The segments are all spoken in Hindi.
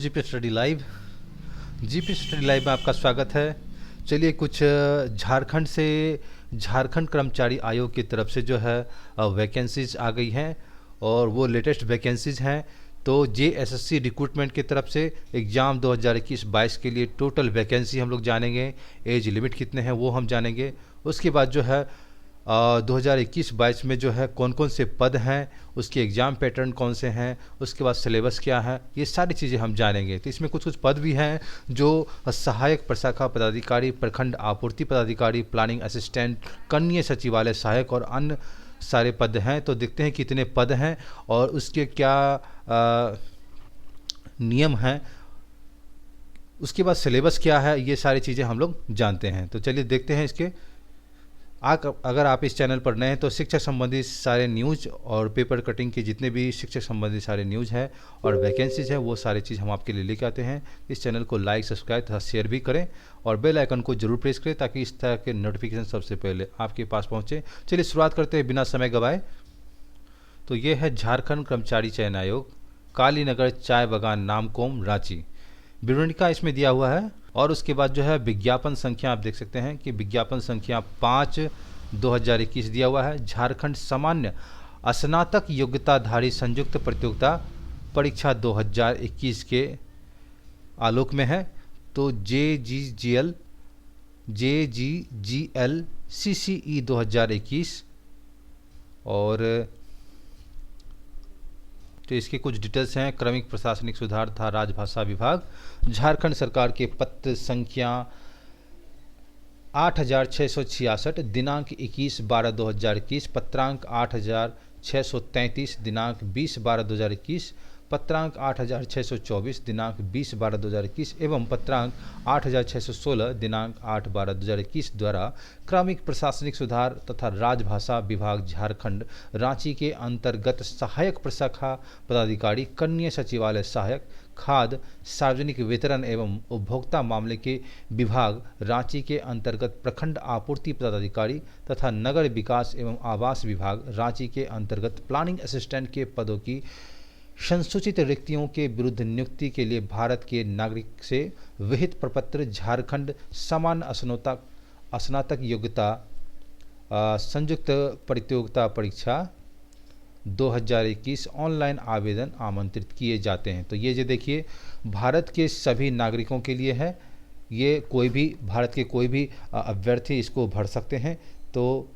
GP study live. GP study live में आपका स्वागत है। चलिए कुछ झारखंड कर्मचारी आयोग की तरफ से जो है वैकेंसीज आ गई हैं और वो लेटेस्ट वैकेंसीज हैं। तो जेएसएससी रिक्रूटमेंट की तरफ से एग्ज़ाम 2021-22 के लिए टोटल वैकेंसी हम लोग जानेंगे, एज लिमिट कितने हैं वो हम जानेंगे। उसके बाद जो है 2021-22 में जो है कौन कौन से पद हैं, उसके एग्ज़ाम पैटर्न कौन से हैं, उसके बाद सिलेबस क्या है, ये सारी चीज़ें हम जानेंगे। तो इसमें कुछ कुछ पद भी हैं जो सहायक प्रशाखा पदाधिकारी, प्रखंड आपूर्ति पदाधिकारी, प्लानिंग असिस्टेंट, कनीय सचिवालय सहायक और अन्य सारे पद हैं। तो देखते हैं कितने पद हैं और उसके क्या नियम हैं, उसके बाद सिलेबस क्या है, ये सारी चीज़ें हम लोग जानते हैं। तो चलिए देखते हैं इसके। अगर आप इस चैनल पर नए हैं तो शिक्षा संबंधी सारे न्यूज़ और पेपर कटिंग के जितने भी शिक्षक संबंधी सारे न्यूज़ हैं और वैकेंसीज है वो सारी चीज़ हम आपके लिए लेके आते हैं। इस चैनल को लाइक, सब्सक्राइब तथा शेयर भी करें और बेल आइकन को जरूर प्रेस करें ताकि इस तरह के नोटिफिकेशन सबसे पहले आपके पास पहुँचे। चलिए शुरुआत करते हैं बिना समय गवाए। तो ये है झारखंड कर्मचारी चयन आयोग, कालीनगर चाय बागान, नामकोम, रांची। विवरणिका इसमें दिया हुआ है और उसके बाद जो है विज्ञापन संख्या आप देख सकते हैं कि विज्ञापन संख्या 5/2021 दिया हुआ है। झारखंड सामान्य स्नातक योग्यताधारी संयुक्त प्रतियोगिता परीक्षा 2021 के आलोक में है। तो JGGL CCE 2021 और तो इसके कुछ डिटेल्स हैं। क्रमिक प्रशासनिक सुधार था राजभाषा विभाग, झारखंड सरकार के पत्र संख्या 8666 दिनांक 21/12/2021, पत्रांक 8633 दिनांक 20/12/2021, पत्रांक 8624 दिनांक 20/12/2021 एवं पत्रांक 8616 दिनांक 8/12/2021 द्वारा क्रमिक प्रशासनिक सुधार तथा राजभाषा विभाग झारखंड रांची के अंतर्गत सहायक प्रशाखा पदाधिकारी, कनीय सचिवालय सहायक, खाद्य सार्वजनिक वितरण एवं उपभोक्ता मामले के विभाग रांची के अंतर्गत प्रखंड आपूर्ति पदाधिकारी तथा नगर विकास एवं आवास विभाग रांची के अंतर्गत प्लानिंग असिस्टेंट के पदों की संसूचित रिक्तियों के विरुद्ध नियुक्ति के लिए भारत के नागरिक से विहित प्रपत्र झारखंड सामान्य स्नातक योग्यता संयुक्त प्रतियोगिता परीक्षा 2021 ऑनलाइन आवेदन आमंत्रित किए जाते हैं। तो ये जो देखिए भारत के सभी नागरिकोों के लिए है, ये कोई भी भारत के कोई भी अभ्यर्थी इसको भर सकते हैं। तो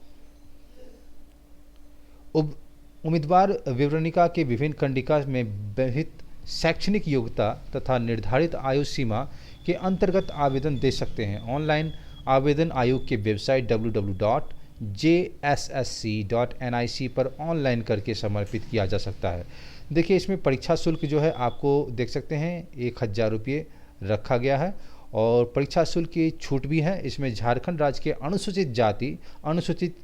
उम्मीदवार विवरणिका के विभिन्न कंडिका में विहित शैक्षणिक योग्यता तथा निर्धारित आयु सीमा के अंतर्गत आवेदन दे सकते हैं। ऑनलाइन आवेदन आयोग के वेबसाइट www.jssc.nic पर ऑनलाइन करके समर्पित किया जा सकता है। देखिए इसमें परीक्षा शुल्क जो है आपको देख सकते हैं 1000 रुपये रखा गया है और परीक्षा शुल्क की छूट भी है। इसमें झारखंड राज्य के अनुसूचित जाति, अनुसूचित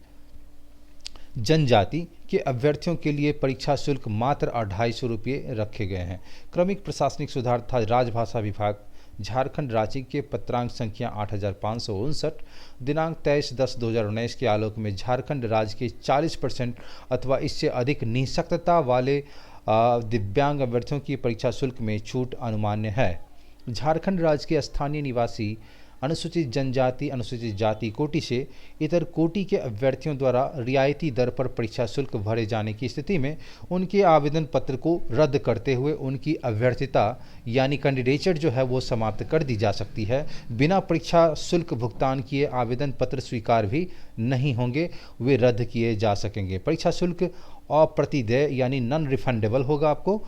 जनजाति के अभ्यर्थियों के लिए परीक्षा शुल्क मात्र 250 रुपये रखे गए हैं। क्रमिक प्रशासनिक सुधार था राजभाषा विभाग झारखंड रांची के पत्रांक संख्या 8559 दिनांक 23/10/2019 के आलोक में झारखंड राज्य के 40% अथवा इससे अधिक निःशक्तता वाले दिव्यांग अभ्यर्थियों की परीक्षा शुल्क में छूट अनुमान्य है। झारखंड राज्य के स्थानीय निवासी अनुसूचित जनजाति, अनुसूचित जाति कोटि से इतर कोटि के अभ्यर्थियों द्वारा रियायती दर पर परीक्षा शुल्क भरे जाने की स्थिति में उनके आवेदन पत्र को रद्द करते हुए उनकी अभ्यर्थिता यानी कैंडिडेचर जो है वो समाप्त कर दी जा सकती है। बिना परीक्षा शुल्क भुगतान किए आवेदन पत्र स्वीकार भी नहीं होंगे, वे रद्द किए जा सकेंगे। परीक्षा शुल्क अप्रतिदेय यानी नॉन रिफंडेबल होगा आपको।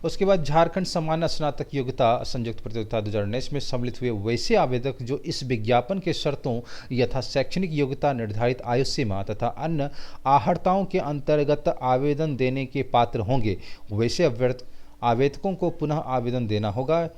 उसके बाद झारखंड सामान्य स्नातक योग्यता संयुक्त प्रतियोगिता 2019 में सम्मिलित हुए वैसे आवेदक जो इस विज्ञापन के शर्तों यथा शैक्षणिक योग्यता, निर्धारित आयु सीमा तथा अन्य आहर्ताओं के अंतर्गत आवेदन देने के पात्र होंगे, वैसे आवेदकों को पुनः आवेदन देना होगा।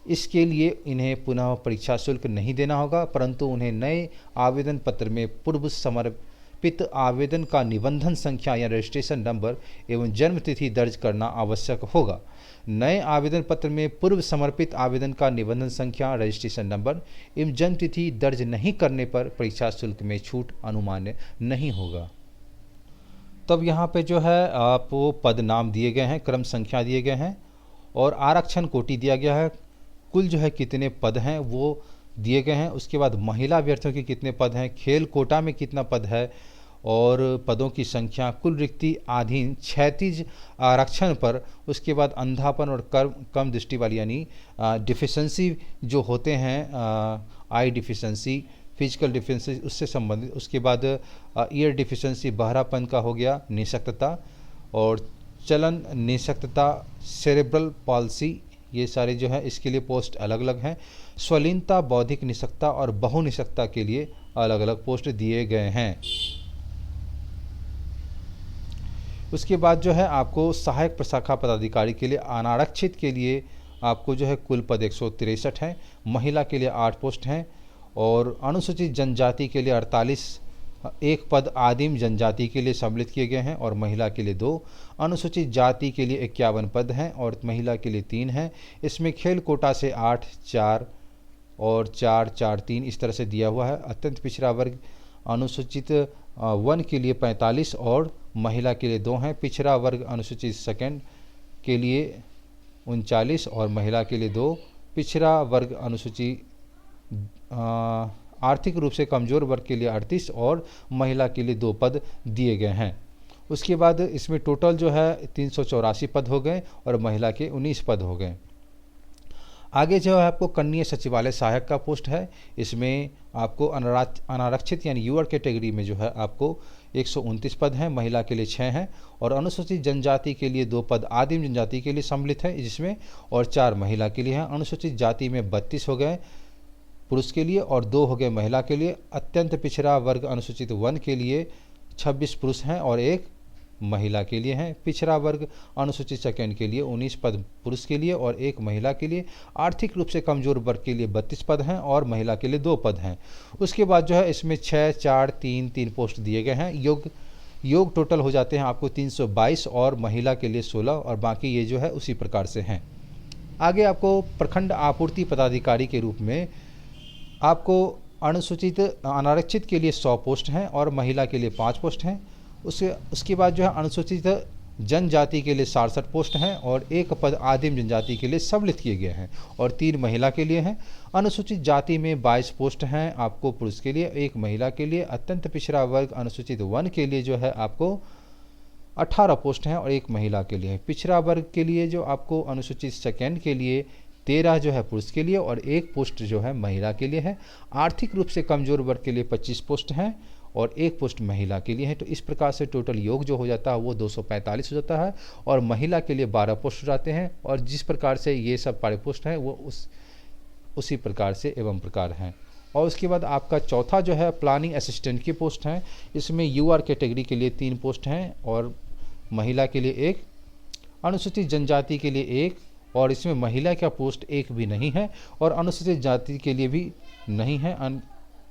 इसके लिए इन्हें पुनः परीक्षा शुल्क नहीं देना होगा, परंतु उन्हें नए आवेदन पत्र में पूर्व समर्पित आवेदन का निबंधन संख्या या रजिस्ट्रेशन नंबर एवं जन्म तिथि दर्ज करना आवश्यक होगा। नए आवेदन पत्र में पूर्व समर्पित आवेदन का निबंधन संख्या, रजिस्ट्रेशन नंबर एवं जन्म तिथि दर्ज नहीं करने पर परीक्षा शुल्क में छूट अनुमान्य नहीं होगा। तब यहाँ पे जो है आपको पद नाम दिए गए हैं, क्रम संख्या दिए गए हैं और आरक्षण कोटि दिया गया है। कुल जो है कितने पद हैं वो दिए गए हैं। उसके बाद महिला अभ्यर्थियों के कितने पद हैं, खेल कोटा में कितना पद है और पदों की संख्या, कुल रिक्ति अधीन क्षैतिज आरक्षण पर। उसके बाद अंधापन और कम दृष्टि वाली यानी डिफिशेंसी जो होते हैं, आई डिफिशेंसी, फिजिकल डिफिशेंसी उससे संबंधित। उसके बाद ईयर डिफिशेंसी बहरापन का हो गया, निःशक्तता और चलन निःशक्तता, सेरेब्रल पॉल्सी, ये सारे जो है इसके लिए पोस्ट अलग अलग हैं। स्वलीनता, बौद्धिक निःशक्तता और बहुनिःशक्तता के लिए अलग अलग पोस्ट दिए गए हैं। उसके बाद जो है आपको सहायक प्रशाखा पदाधिकारी के लिए अनारक्षित के लिए आपको जो है कुल पद 163 हैं। महिला के लिए 8 पोस्ट हैं और अनुसूचित जनजाति के लिए 48, एक पद आदिम जनजाति के लिए सम्मिलित किए गए हैं और महिला के लिए 2। अनुसूचित जाति के लिए 51 पद हैं और महिला के लिए 3 हैं। इसमें खेल कोटा से 8, 4 और 4, 4, 3 इस तरह से दिया हुआ है। अत्यंत पिछड़ा वर्ग अनुसूचित वन के लिए 45 और महिला के लिए 2 हैं। पिछड़ा वर्ग अनुसूचित सेकंड के लिए 39 और महिला के लिए 2। पिछड़ा वर्ग अनुसूचित आर्थिक रूप से कमज़ोर वर्ग के लिए 38 और महिला के लिए 2 पद दिए गए हैं। उसके बाद इसमें टोटल जो है 384 पद हो गए और महिला के 19 पद हो गए। आगे जो है आपको कन्या सचिवालय सहायक का पोस्ट है। इसमें आपको अनारक्षित यानी यूआर कैटेगरी में जो है आपको 129 पद हैं, महिला के लिए 6 हैं और अनुसूचित जनजाति के लिए 2 पद आदिम जनजाति के लिए सम्मिलित है जिसमें और 4 महिला के लिए हैं। अनुसूचित जाति में 32 हो गए पुरुष के लिए और 2 हो गए महिला के लिए। अत्यंत पिछड़ा वर्ग अनुसूचित वन के लिए 26 पुरुष हैं और 1 महिला के लिए हैं। पिछड़ा वर्ग अनुसूचित सेकंड के लिए 19 पद पुरुष के लिए और 1 महिला के लिए। आर्थिक रूप से कमजोर वर्ग के लिए 32 पद हैं और महिला के लिए 2 पद हैं। उसके बाद जो है इसमें 6, 4, 3, 3 पोस्ट दिए गए हैं। योग टोटल हो जाते हैं आपको 322 और महिला के लिए 16 और बाकी ये जो है उसी प्रकार से हैं। आगे आपको प्रखंड आपूर्ति पदाधिकारी के रूप में आपको अनुसूचित अनारक्षित के लिए 100 पोस्ट हैं और महिला के लिए 5 पोस्ट हैं। उसके बाद जो है अनुसूचित जनजाति के लिए 67 पोस्ट हैं और 1 पद आदिम जनजाति के लिए सम्मिलित किए गए हैं और 3 महिला के लिए हैं। अनुसूचित जाति में 22 पोस्ट हैं आपको पुरुष के लिए, 1 महिला के लिए। अत्यंत पिछड़ा वर्ग अनुसूचित वन के लिए जो है आपको 18 पोस्ट हैं और 1 महिला के लिए है। पिछड़ा वर्ग के लिए जो आपको अनुसूचित सेकंड के लिए 13 जो है पुरुष के लिए और 1 पोस्ट जो है महिला के लिए है। आर्थिक रूप से कमजोर वर्ग के लिए 25 पोस्ट हैं और 1 पोस्ट महिला के लिए है। तो इस प्रकार से टोटल योग जो हो जाता है वो 245 हो जाता है और महिला के लिए 12 पोस्ट हो जाते हैं और जिस प्रकार से ये सब सारे पोस्ट हैं वो उसी प्रकार से एवं प्रकार हैं। और उसके बाद आपका चौथा जो है प्लानिंग असिस्टेंट की पोस्ट हैं। इसमें यूआर कैटेगरी के लिए 3 पोस्ट हैं और महिला के लिए 1, अनुसूचित जनजाति के लिए 1 और इसमें महिला का पोस्ट 1 भी नहीं है और अनुसूचित जाति के लिए भी नहीं है।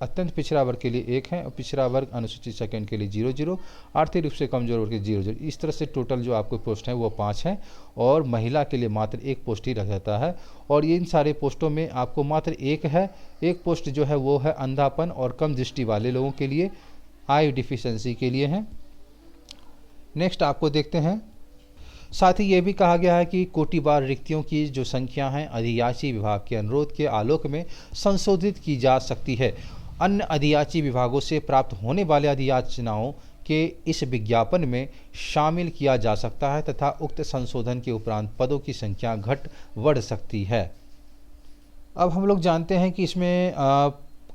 अत्यंत पिछड़ा वर्ग के लिए 1 है और पिछड़ा वर्ग अनुसूचित सेकंड के लिए 0, आर्थिक रूप से कमजोर वर्ग के 0। इस तरह से टोटल जो आपको पोस्ट हैं वो 5 हैं और महिला के लिए मात्र 1 पोस्ट ही रह जाता है। और इन सारे पोस्टों में आपको मात्र 1 है, 1 पोस्ट जो है वो है अंधापन और कम दृष्टि वाले लोगों के लिए, आई डिफिशेंसी के लिए हैं। नेक्स्ट आपको देखते हैं। साथ ही ये भी कहा गया है कि कोटिवार रिक्तियों की जो संख्या है अधियाची विभाग के अनुरोध के आलोक में संशोधित की जा सकती है। अन्य अधियाची विभागों से प्राप्त होने वाले अधियाचनाओं के इस विज्ञापन में शामिल किया जा सकता है तथा उक्त संशोधन के उपरांत पदों की संख्या घट बढ़ सकती है। अब हम लोग जानते हैं कि इसमें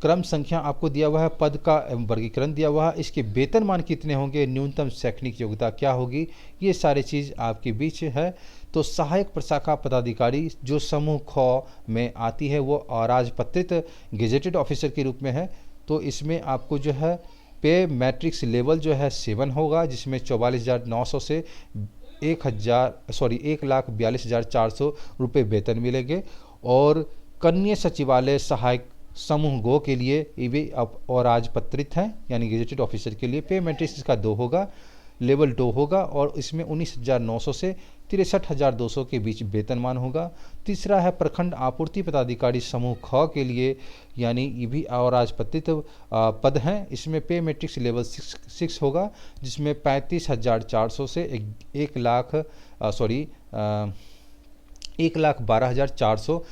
क्रम संख्या आपको दिया हुआ है, पद का वर्गीकरण दिया हुआ है, इसके वेतनमान कितने होंगे, न्यूनतम शैक्षणिक योग्यता क्या होगी, ये सारी चीज़ आपके बीच है। तो सहायक प्रशाखा पदाधिकारी जो समूह ख में आती है वो अराजपत्रित गेजेटेड ऑफिसर के रूप में है। तो इसमें आपको जो है पे मैट्रिक्स लेवल जो है 7 होगा जिसमें 44,900 से 1,42,400 रुपये वेतन मिलेंगे। और कन्या सचिवालय सहायक समूह गो के लिए ये भी और राजपत्रित हैं यानी गेजेटेड ऑफिसर के लिए पे मैट्रिक्स इसका 2 होगा, लेवल 2 होगा और इसमें 19,900 से 63,200 के बीच वेतनमान होगा। तीसरा है प्रखंड आपूर्ति पदाधिकारी समूह ख के लिए, यानी ये भी अराजपत्रित पद हैं। इसमें पे मैट्रिक्स लेवल 6 होगा, जिसमें 35,400 से 1,12,400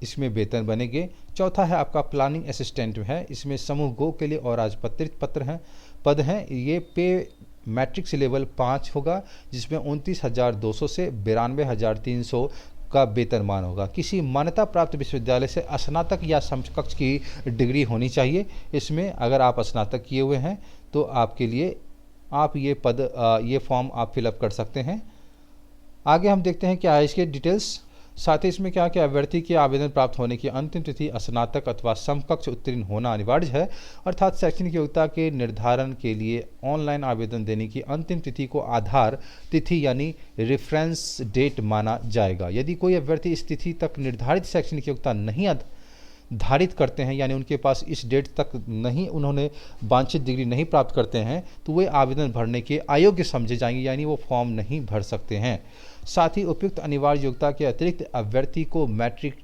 इसमें वेतन बनेंगे। चौथा है आपका प्लानिंग असिस्टेंट है, इसमें समूह गो के लिए और राजपत्रित पद हैं। ये पे मैट्रिक्स लेवल 5 होगा, जिसमें 29,200 से 92,300 का वेतनमान होगा। किसी मान्यता प्राप्त विश्वविद्यालय से स्नातक या समकक्ष की डिग्री होनी चाहिए। इसमें अगर आप स्नातक किए हुए हैं तो आपके लिए ये फॉर्म आप फिलअप कर सकते हैं। आगे हम देखते हैं क्या है इसके डिटेल्स। साथ ही इसमें क्या अभ्यर्थी के आवेदन प्राप्त होने की अंतिम तिथि स्नातक अथवा समकक्ष उत्तीर्ण होना अनिवार्य है, अर्थात शैक्षणिक योग्यता के निर्धारण के लिए ऑनलाइन आवेदन देने की अंतिम तिथि को आधार तिथि यानी रेफरेंस डेट माना जाएगा। यदि कोई अभ्यर्थी इस तिथि तक निर्धारित शैक्षणिक योग्यता नहीं धारित करते हैं, यानी उनके पास इस डेट तक नहीं, उन्होंने वांछित डिग्री नहीं प्राप्त करते हैं, तो वे आवेदन भरने के अयोग्य समझे जाएंगे, यानी वो फॉर्म नहीं भर सकते हैं। साथ ही उपयुक्त अनिवार्य योग्यता के अतिरिक्त अभ्यर्थी को मैट्रिक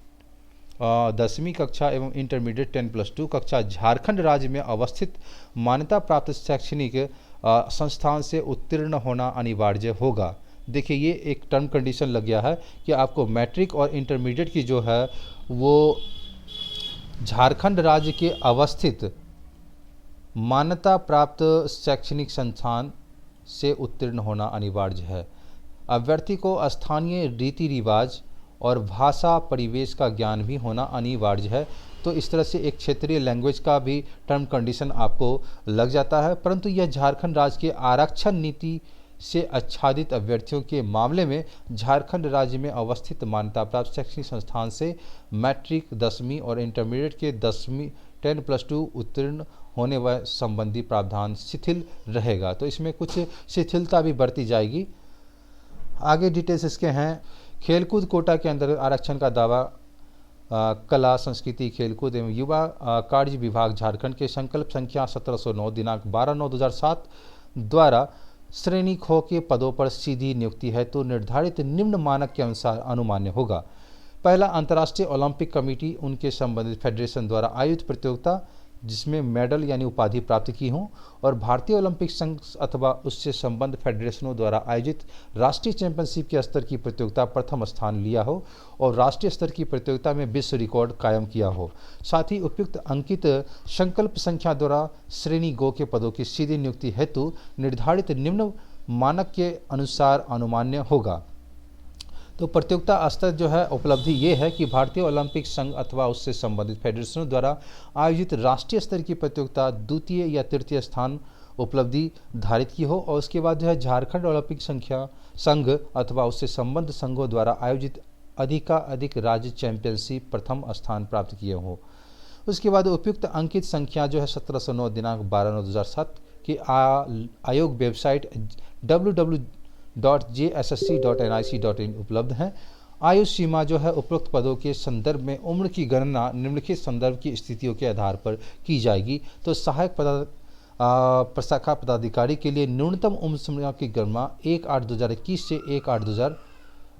10वीं कक्षा एवं इंटरमीडिएट 10+2 कक्षा झारखंड राज्य में अवस्थित मान्यता प्राप्त शैक्षणिक संस्थान से उत्तीर्ण होना अनिवार्य होगा। देखिए, ये एक टर्म कंडीशन लग गया है कि आपको मैट्रिक और इंटरमीडिएट की जो है वो झारखंड राज्य के अवस्थित मान्यता प्राप्त शैक्षणिक संस्थान से उत्तीर्ण होना अनिवार्य है। अभ्यर्थी को स्थानीय रीति रिवाज और भाषा परिवेश का ज्ञान भी होना अनिवार्य है। तो इस तरह से एक क्षेत्रीय लैंग्वेज का भी टर्म कंडीशन आपको लग जाता है। परंतु यह झारखंड राज्य के आरक्षण नीति से आच्छादित अभ्यर्थियों के मामले में झारखंड राज्य में अवस्थित मान्यता प्राप्त शैक्षणिक संस्थान से मैट्रिक 10वीं और इंटरमीडिएट के 10+2 उत्तीर्ण होने व संबंधी प्रावधान शिथिल रहेगा। तो इसमें कुछ शिथिलता भी बरती जाएगी। आगे डिटेल्स इसके हैं। खेलकूद कोटा के अंतर्गत आरक्षण का दावा कला संस्कृति खेलकूद एवं युवा कार्य विभाग झारखंड के संकल्प संख्या 1709 दिनांक 12/9/2007 द्वारा श्रेणी ख के पदों पर सीधी नियुक्ति है तो निर्धारित निम्न मानक के अनुसार अनुमान्य होगा। पहला, अंतर्राष्ट्रीय ओलंपिक कमेटी उनके संबंधित फेडरेशन द्वारा आयोजित प्रतियोगिता जिसमें मेडल यानी उपाधि प्राप्त की हो, और भारतीय ओलंपिक संघ अथवा उससे संबद्ध फेडरेशनों द्वारा आयोजित राष्ट्रीय चैंपियनशिप के स्तर की प्रतियोगिता प्रथम स्थान लिया हो और राष्ट्रीय स्तर की प्रतियोगिता में विश्व रिकॉर्ड कायम किया हो। साथ ही उपयुक्त अंकित संकल्प संख्या द्वारा श्रेणी गो के पदों की सीधी नियुक्ति हेतु निर्धारित निम्न मानक के अनुसार अनुमान्य होगा। तो प्रतियोगिता स्तर जो है उपलब्धि ये है कि भारतीय ओलंपिक संघ अथवा उससे संबंधित फेडरेशनों द्वारा आयोजित राष्ट्रीय स्तर की प्रतियोगिता द्वितीय या तृतीय स्थान उपलब्धि धारित की हो, और उसके बाद जो है झारखंड ओलंपिक संघ अथवा उससे संबद्ध संघों द्वारा आयोजित अधिक राज्य चैंपियनशिप प्रथम स्थान प्राप्त किए हो। उसके बाद उपयुक्त अंकित संख्या जो है 1709 दिनांक 12/9/2007 की आयोग वेबसाइट www.jssc.nic.in उपलब्ध है। आयु सीमा जो है उपरोक्त पदों के संदर्भ में उम्र की गणना निम्नलिखित संदर्भ की स्थितियों के आधार पर की जाएगी। तो सहायक प्रशाखा पदाधिकारी के लिए न्यूनतम उम्र सीमा की गणना 1/8/2021 से 1/8/2000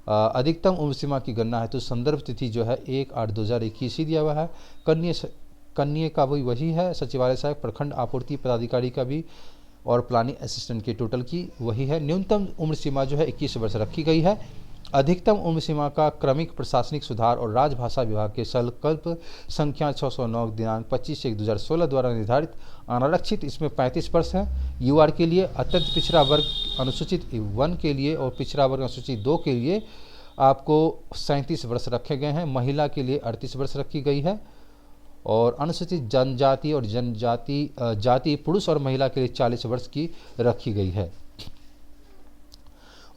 अधिकतम उम्र सीमा की गणना है तो संदर्भ तिथि जो है 1/8/2021 ही दिया हुआ है। कन्या का भी वही है, सचिवालय सहायक प्रखंड आपूर्ति पदाधिकारी का भी और प्लानिंग असिस्टेंट के टोटल की वही है। न्यूनतम उम्र सीमा जो है 21 वर्ष रखी गई है। अधिकतम उम्र सीमा का क्रमिक प्रशासनिक सुधार और राजभाषा विभाग के संकल्प संख्या 609 दिनांक 25/1/2016 द्वारा निर्धारित अनारक्षित इसमें 35 वर्ष है। यूआर के लिए अत्यंत पिछड़ा वर्ग अनुसूचित 1 के लिए और पिछड़ा वर्ग अनुसूचित 2 के लिए आपको 37 वर्ष रखे गए हैं। महिला के लिए 38 वर्ष रखी गई है और अनुसूचित जनजाति और जाति पुरुष और महिला के लिए 40 वर्ष की रखी गई है।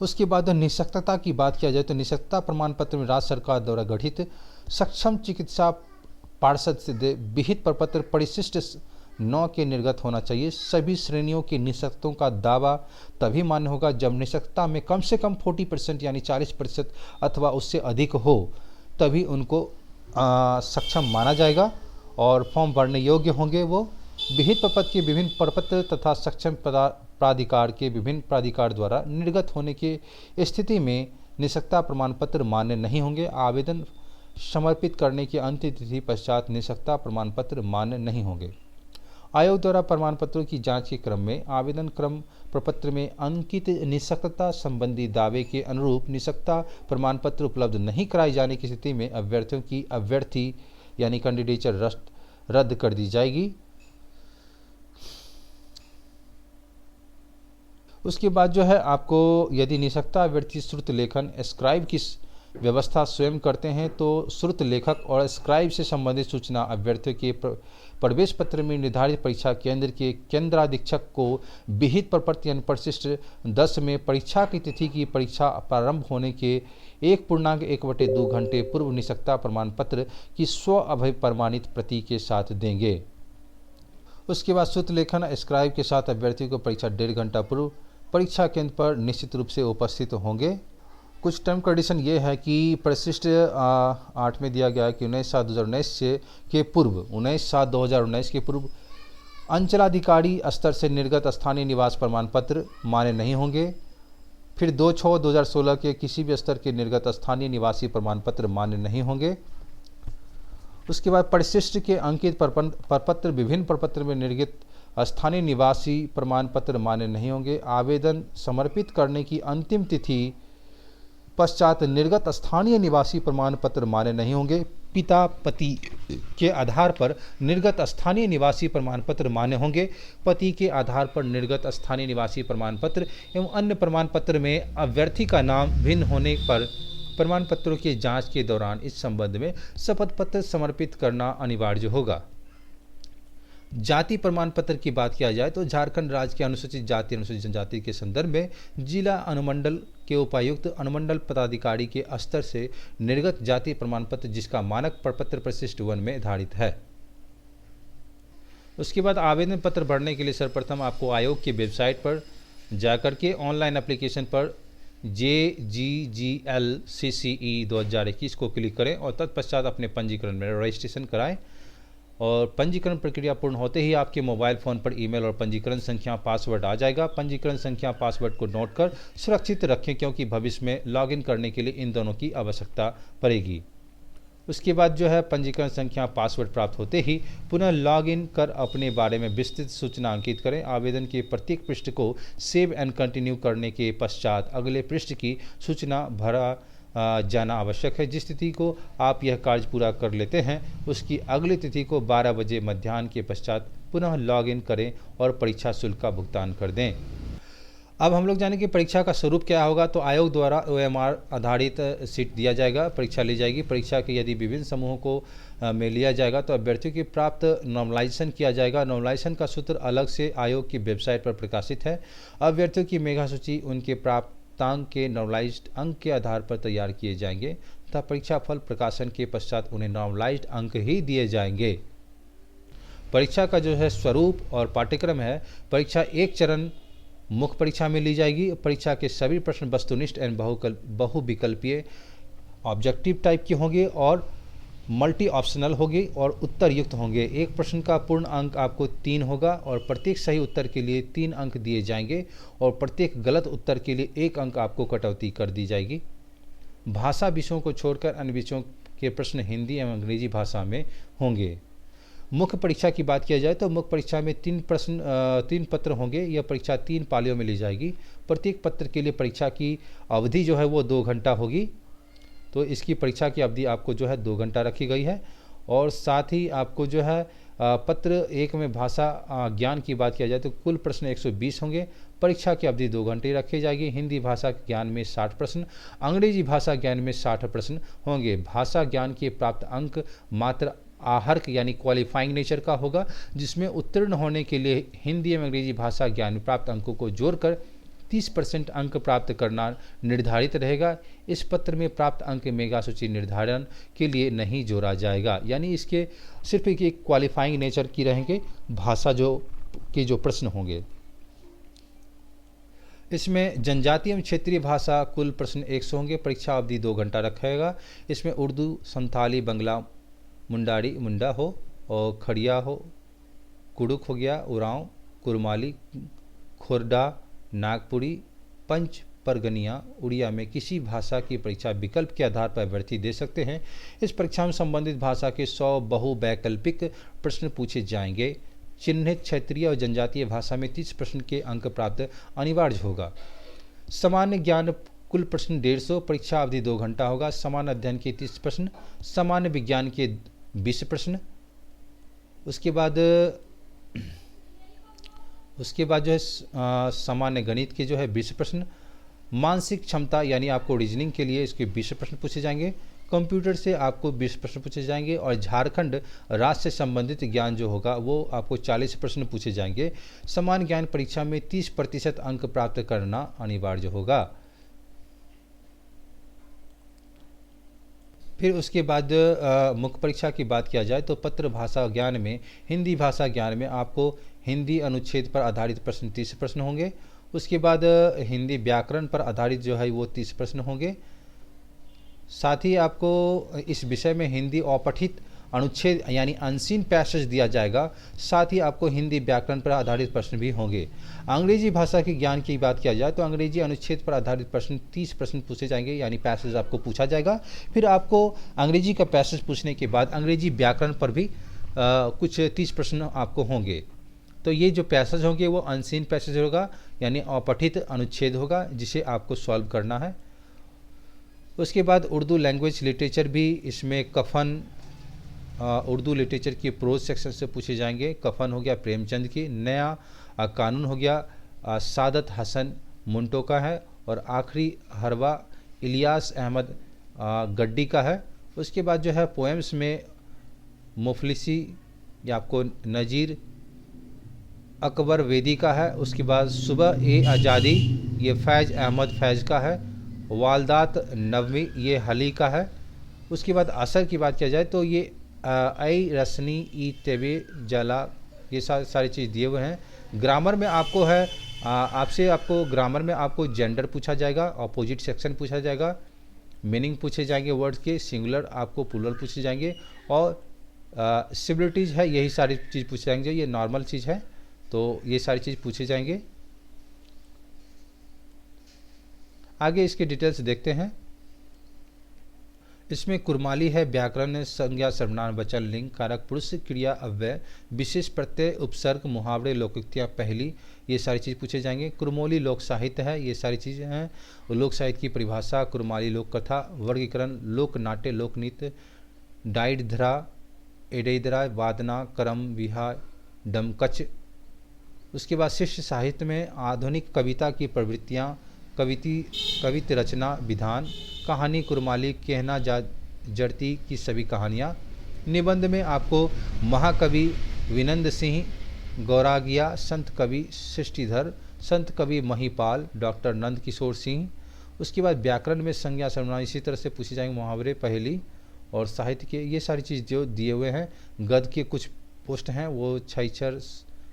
उसके बाद निःशक्तता की बात किया जाए तो निःशक्तता प्रमाण पत्र में राज्य सरकार द्वारा गठित सक्षम चिकित्सा पार्षद से विहित प्रपत्र परिशिष्ट 9 के निर्गत होना चाहिए। सभी श्रेणियों के निःशक्तों का दावा तभी मान्य होगा जब निःशक्तता में कम से कम 40% यानी 40% अथवा उससे अधिक हो, तभी उनको सक्षम माना जाएगा और फॉर्म भरने योग्य होंगे। वो विहित प्रपत्र के विभिन्न प्रपत्र तथा सक्षम प्राधिकार के विभिन्न प्राधिकार द्वारा निर्गत होने की स्थिति में निष्पक्षता प्रमाण पत्र मान्य नहीं होंगे। आवेदन समर्पित करने की अंतिम तिथि पश्चात निष्पक्षता प्रमाण पत्र मान्य नहीं होंगे। आयोग द्वारा प्रमाण पत्रों की जांच के क्रम में आवेदन क्रम प्रपत्र में अंकित निष्पक्षता संबंधी दावे के अनुरूप निष्पक्षता प्रमाण पत्र उपलब्ध नहीं कराए जाने की स्थिति में अभ्यर्थियों की अभ्यर्थी यानी कैंडिडेचर रद्द कर दी जाएगी। उसके बाद जो है आपको यदि निष्पक्षता अभ्यर्थी श्रुत लेखन स्क्राइब की व्यवस्था स्वयं करते हैं तो श्रुत लेखक और स्क्राइब से संबंधित सूचना अभ्यर्थियों के प्रवेश पत्र में निर्धारित परीक्षा केंद्र के केंद्राधीक्षक को विहित प्रपत्र यानी परिशिष्ट 10 में परीक्षा की तिथि की परीक्षा प्रारंभ होने के 1.1/2 घंटे पूर्व निष्पक्षता प्रमाण पत्र की स्व अभिप्रमाणित प्रति के साथ देंगे। उसके बाद श्रुत लेखन स्क्राइब के साथ अभ्यर्थियों को परीक्षा 1.5 घंटा पूर्व परीक्षा केंद्र पर निश्चित रूप से उपस्थित होंगे। कुछ टर्म कंडीशन ये है कि परिशिष्ट 8 में दिया गया है कि 19/7/2019 से के पूर्व 19/7/2019 के पूर्व अंचलाधिकारी स्तर से निर्गत स्थानीय निवास प्रमाण पत्र मान्य नहीं होंगे। फिर 2/6/2016 के किसी भी स्तर के निर्गत स्थानीय निवासी प्रमाण पत्र मान्य नहीं होंगे। उसके बाद परिशिष्ट के अंकित प्रपत्र विभिन्न प्रपत्र में निर्गत स्थानीय निवासी प्रमाण पत्र मान्य नहीं होंगे। आवेदन समर्पित करने की अंतिम तिथि पश्चात निर्गत स्थानीय निवासी प्रमाण पत्र मान्य नहीं होंगे। पिता पति के आधार पर निर्गत स्थानीय निवासी प्रमाण पत्र मान्य होंगे। पति के आधार पर निर्गत स्थानीय निवासी प्रमाण पत्र एवं अन्य प्रमाण पत्र में अभ्यर्थी का नाम भिन्न होने पर प्रमाण पत्रों की जांच के दौरान इस संबंध में शपथ पत्र समर्पित करना अनिवार्य होगा। जाति प्रमाण पत्र की बात किया जाए तो झारखंड राज्य के अनुसूचित जाति अनुसूचित जनजाति के संदर्भ में जिला अनुमंडल के उपायुक्त अनुमंडल पदाधिकारी के स्तर से निर्गत जाति प्रमाण पत्र जिसका मानक प्रपत्र परिशिष्ट 1 में निर्धारित है। उसके बाद आवेदन पत्र भरने के लिए सर्वप्रथम आपको आयोग की वेबसाइट पर जाकर के ऑनलाइन एप्लीकेशन पर JGGL CCE 2021 को क्लिक करें और तत्पश्चात अपने पंजीकरण में रजिस्ट्रेशन कराएं और पंजीकरण प्रक्रिया पूर्ण होते ही आपके मोबाइल फ़ोन पर ईमेल और पंजीकरण संख्या पासवर्ड आ जाएगा। पंजीकरण संख्या पासवर्ड को नोट कर सुरक्षित रखें क्योंकि भविष्य में लॉगिन करने के लिए इन दोनों की आवश्यकता पड़ेगी। उसके बाद जो है पंजीकरण संख्या पासवर्ड प्राप्त होते ही पुनः लॉगिन कर अपने बारे में विस्तृत सूचना अंकित करें। आवेदन के प्रत्येक पृष्ठ को सेव एंड कंटिन्यू करने के पश्चात अगले पृष्ठ की सूचना भरा जाना आवश्यक है। जिस तिथि को आप यह कार्य पूरा कर लेते हैं उसकी अगली तिथि को 12 बजे मध्याह्न के पश्चात पुनः लॉगिन करें और परीक्षा शुल्क का भुगतान कर दें। अब हम लोग जाने कि परीक्षा का स्वरूप क्या होगा। तो आयोग द्वारा OMR आधारित सीट दिया जाएगा, परीक्षा ली जाएगी। परीक्षा के यदि विभिन्न समूहों को में लिया जाएगा तो अभ्यर्थियों की प्राप्त नॉर्मलाइजेशन किया जाएगा। नॉर्मलाइजेशन का सूत्र अलग से आयोग की वेबसाइट पर प्रकाशित है। अभ्यर्थियों की मेगा सूची उनके प्राप्तांक के नॉर्मलाइज्ड अंक के आधार पर तैयार किए जाएंगे तथा परीक्षा फल प्रकाशन के पश्चात उन्हें नॉर्मलाइज्ड अंक ही दिए जाएंगे। परीक्षा का जो है स्वरूप और पाठ्यक्रम है, परीक्षा एक चरण मुख्य परीक्षा में ली जाएगी। परीक्षा के सभी प्रश्न वस्तुनिष्ठ एवं बहुविकल्पीय ऑब्जेक्टिव टाइप के होंगे और मल्टी ऑप्शनल होंगे और उत्तर युक्त होंगे। एक प्रश्न का पूर्ण अंक आपको 3 होगा और प्रत्येक सही उत्तर के लिए 3 अंक दिए जाएंगे और प्रत्येक गलत उत्तर के लिए 1 अंक आपको कटौती कर दी जाएगी। भाषा विषयों को छोड़कर अन्य विषयों के प्रश्न हिंदी एवं अंग्रेजी भाषा में होंगे। मुख्य परीक्षा की बात किया जाए तो मुख्य परीक्षा में 3 पत्र होंगे। यह परीक्षा 3 पालियों में ली जाएगी। प्रत्येक पत्र के लिए परीक्षा की अवधि जो है वो 2 घंटा होगी। तो इसकी परीक्षा की अवधि आपको जो है 2 घंटा रखी गई है। और साथ ही आपको जो है पत्र 1 में भाषा ज्ञान की बात किया जाए तो कुल प्रश्न 120 होंगे। परीक्षा की अवधि 2 घंटे रखी जाएगी। हिंदी भाषा ज्ञान में 60 प्रश्न, अंग्रेजी भाषा ज्ञान में 60 प्रश्न होंगे। भाषा ज्ञान के प्राप्त अंक मात्र आहर्क यानी क्वालिफाइंग नेचर का होगा, जिसमें उत्तीर्ण होने के लिए हिंदी एवं अंग्रेजी भाषा ज्ञान में प्राप्त अंकों को जोड़कर 30% अंक प्राप्त करना निर्धारित रहेगा। इस पत्र में प्राप्त अंक मेगा सूची निर्धारण के लिए नहीं जोड़ा जाएगा, यानी इसके सिर्फ एक क्वालिफाइंग नेचर की रहेंगे भाषा जो प्रश्न होंगे। इसमें जनजातीय एवं क्षेत्रीय भाषा कुल प्रश्न 100 होंगे। परीक्षा अवधि 2 घंटा रखेगा। इसमें उर्दू, संथाली, बंगला, मुंडा हो और खड़िया हो, कुड़ुक हो गया, उरांव, कुरमाली, खोरडा, नागपुरी, पंच परगनिया उड़िया में किसी भाषा की परीक्षा विकल्प के आधार पर अभ्यर्थी दे सकते हैं। इस परीक्षा में संबंधित भाषा के 100 बहुवैकल्पिक प्रश्न पूछे जाएंगे। चिन्हित क्षेत्रीय और जनजातीय भाषा में 30 प्रश्न के अंक प्राप्त अनिवार्य होगा। सामान्य ज्ञान कुल प्रश्न 150, परीक्षा अवधि 2 घंटा होगा। सामान्य अध्ययन के 30 प्रश्न, सामान्य विज्ञान के 20 प्रश्न। उसके बाद जो है सामान्य गणित के जो है 20 प्रश्न। मानसिक क्षमता यानी आपको रीजनिंग के लिए इसके 20 प्रश्न पूछे जाएंगे। कंप्यूटर से आपको 20 प्रश्न पूछे जाएंगे और झारखंड राज्य से संबंधित ज्ञान जो होगा वो आपको 40 प्रश्न पूछे जाएंगे। सामान्य ज्ञान परीक्षा में 30% अंक प्राप्त करना अनिवार्य होगा। फिर उसके बाद मुख्य परीक्षा की बात किया जाए तो पत्र भाषा ज्ञान में, हिंदी भाषा ज्ञान में आपको हिंदी अनुच्छेद पर आधारित प्रश्न 30 प्रश्न होंगे। उसके बाद हिंदी व्याकरण पर आधारित जो है वो 30 प्रश्न होंगे। साथ ही आपको इस विषय में हिंदी अपठित अनुच्छेद यानी अनसीन पैसेज दिया जाएगा। साथ ही आपको हिंदी व्याकरण पर आधारित प्रश्न भी होंगे। अंग्रेजी भाषा के ज्ञान की बात किया जाए तो अंग्रेजी अनुच्छेद पर आधारित प्रश्न 30 प्रश्न पूछे जाएंगे यानी पैसेज आपको पूछा जाएगा। फिर आपको अंग्रेजी का पैसेज पूछने के बाद अंग्रेजी व्याकरण पर भी कुछ 30 प्रश्न आपको होंगे। तो ये जो पैसेज होंगे वो अनसीन पैसेज होगा यानी अपठित अनुच्छेद होगा जिसे आपको सॉल्व करना है। उसके बाद उर्दू लैंग्वेज लिटरेचर भी इसमें कफन, उर्दू लिटरेचर की प्रोज सेक्शन से पूछे जाएंगे। कफन हो गया प्रेमचंद की, नया कानून हो गया सादत हसन मुंटो का है और आखिरी हरवा इलियास अहमद गड्डी का है। उसके बाद जो है पोएम्स में मुफलिसी या आपको नज़ीर अकबर वेदी का है। उसके बाद सुबह ए आज़ादी ये फैज़ अहमद फैज़ का है। वालदात नवमी ये हली का है। उसके बाद असर की बात किया जाए तो ये आई रसनी ई तेबे जला ये सारी चीज़ दिए हुए हैं। ग्रामर में आपको है आपको ग्रामर में आपको जेंडर पूछा जाएगा, अपोजिट सेक्शन पूछा जाएगा, मीनिंग पूछे जाएंगे वर्ड्स के, सिंगुलर आपको प्लूरल पूछे जाएंगे और सिमिलरिटीज़ है यही सारी चीज़ पूछे जाएंगे। ये नॉर्मल चीज़ है तो ये सारी चीज़ पूछे जाएंगे। आगे इसके डिटेल्स देखते हैं। इसमें कुरमाली है व्याकरण, संज्ञा, सर्वनाम, वचन, लिंग, कारक, पुरुष, क्रिया, अव्यय, विशेष प्रत्यय, उपसर्ग, मुहावरे, लोकोक्तियाँ पहली ये सारी चीज़ पूछे जाएंगे। कुरमोली लोक साहित्य है, ये सारी चीज़ें हैं। लोक साहित्य की परिभाषा, कुरमाली लोक कथा, वर्गीकरण, लोक नाट्य, लोक नृत्य, डाइडधरा, एडेदरा, वादना, करम, विहा, डमकच। उसके बाद शिष्य साहित्य में आधुनिक कविता की प्रवृत्तियाँ, कवित रचना विधान, कहानी कुरमाली, कहना जड़ती की सभी कहानियाँ। निबंध में आपको महाकवि विनंद सिंह गौरागिया, संत कवि सृष्टिधर, संत कवि महिपाल, डॉक्टर नंद किशोर सिंह। उसके बाद व्याकरण में संज्ञा सर्वनाम इसी तरह से पूछे जाएंगे, मुहावरे पहली और साहित्य के ये सारी चीज़ जो दिए हुए हैं। गद्य के कुछ पोस्ट हैं वो छैचर,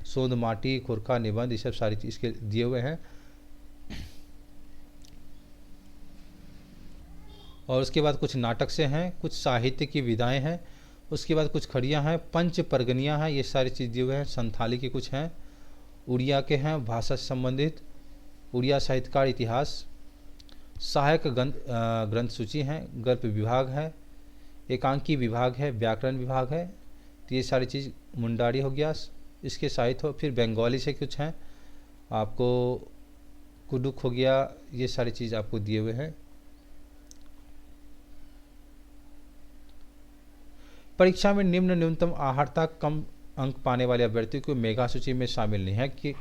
सोंद माटी, खुरखा, निबंध ये सब सारी चीज़ के दिए हुए हैं। और उसके बाद कुछ नाटक से हैं, कुछ साहित्य की विधाएं हैं। उसके बाद कुछ खड़ियाँ हैं, पंच परगनियाँ हैं, ये सारी चीज़ दिए हुए हैं। संथाली के कुछ हैं, उड़िया के हैं, भाषा से संबंधित, उड़िया साहित्यकार इतिहास, सहायक ग्रंथ सूची हैं, गल्प विभाग है, एकांकी विभाग है, व्याकरण विभाग है। तो ये सारी चीज़ मुंडारी हो गया इसके साहित्य हो। फिर बंगाली से कुछ हैं, आपको कुडुक हो गया, ये सारी चीज़ आपको दिए हुए हैं। परीक्षा में न्यूनतम आहर्ता कम अंक पाने वाले अभ्यर्थियों को मेगा सूची में शामिल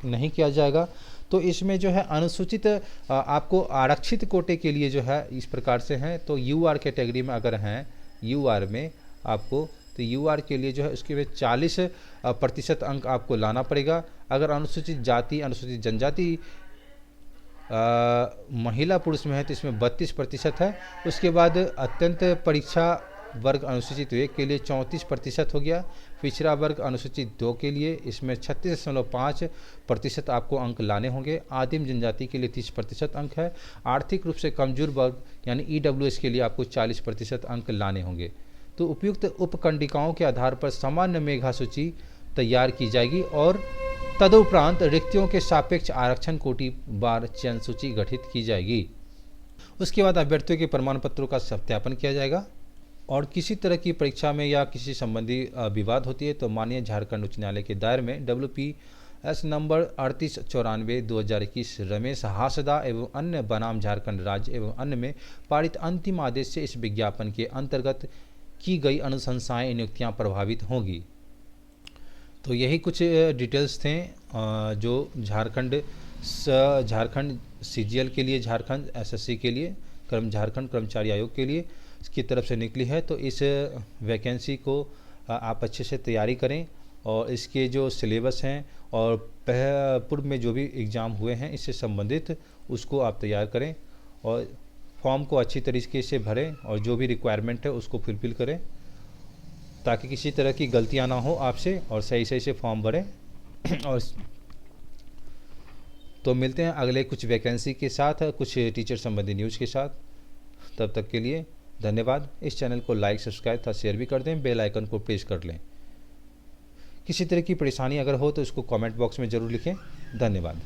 नहीं किया जाएगा। तो इसमें जो है अनुसूचित आपको आरक्षित कोटे के लिए जो है इस प्रकार से हैं। तो यूआर कैटेगरी में अगर हैं यूआर में आपको, तो यूआर के लिए जो है उसके में 40% अंक आपको लाना पड़ेगा। अगर अनुसूचित जाति, अनुसूचित जनजाति महिला पुरुष में है तो इसमें 32% है। उसके बाद अत्यंत परीक्षा वर्ग अनुसूचित 1 के लिए 34% हो गया। पिछड़ा वर्ग अनुसूचित 2 के लिए इसमें 36.5% आपको अंक लाने होंगे। आदिम जनजाति के लिए 30% अंक है। आर्थिक रूप से कमजोर वर्ग यानी ईडब्ल्यूएस के लिए आपको 40% अंक लाने होंगे। तो उपयुक्त उपखंडिकाओं के आधार पर सामान्य मेघा सूची तैयार की जाएगी और तदुपरांत रिक्तियों के सापेक्ष आरक्षण कोटि बार चयन सूची गठित की जाएगी। उसके बाद अभ्यर्थियों के प्रमाण पत्रों का सत्यापन किया जाएगा। और किसी तरह की परीक्षा में या किसी संबंधी विवाद होती है तो माननीय झारखंड उच्च न्यायालय के दायर में WPS नंबर 3894/2021 रमेश हासदा एवं अन्य बनाम झारखंड राज्य एवं अन्य में पारित अंतिम आदेश से इस विज्ञापन के अंतर्गत की गई अनुशंसाएं नियुक्तियां प्रभावित होंगी। तो यही कुछ डिटेल्स थे जो झारखंड CGL के लिए, झारखंड SSC के लिए, झारखंड कर्मचारी आयोग के लिए की तरफ से निकली है। तो इस वैकेंसी को आप अच्छे से तैयारी करें और इसके जो सिलेबस हैं और पूर्व में जो भी एग्ज़ाम हुए हैं इससे संबंधित उसको आप तैयार करें और फॉर्म को अच्छी तरीके से भरें और जो भी रिक्वायरमेंट है उसको फुलफिल करें ताकि किसी तरह की गलतियां ना हो आपसे और सही से फॉर्म भरें। और तो मिलते हैं अगले कुछ वैकेंसी के साथ, कुछ टीचर संबंधी न्यूज़ के साथ। तब तक के लिए धन्यवाद। इस चैनल को लाइक, सब्सक्राइब तथा शेयर भी कर दें, बेल आइकन को प्रेस कर लें। किसी तरह की परेशानी अगर हो तो इसको कमेंट बॉक्स में ज़रूर लिखें। धन्यवाद।